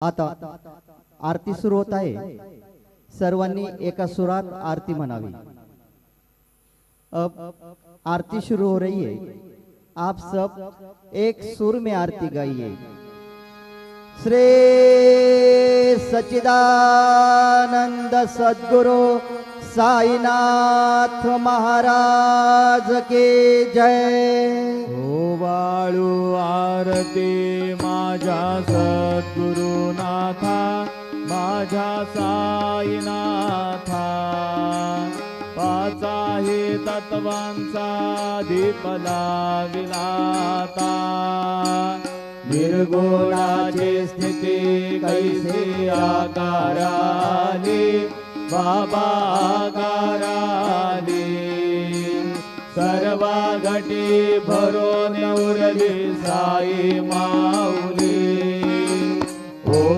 आता आरती सुरू होत आहे। सर्वांनी एका सुरात आरती म्हणावी। अब आरती शुरू हो रही है। आप सब एक सुर में आरती गाइए। श्री सच्चिदानंद सद्गुरु साईनाथ महाराज की जय। हो वाळू आरती माझ्या सद्गुरुनाथा, माझ्या साईनाथा। पाचाही तत्वांचा दीप लाविलाता, निर्गुणाची स्थिती कैसी आकाराली, बाबा आकाराली। सर्व घटी भरून उरली साई माऊली।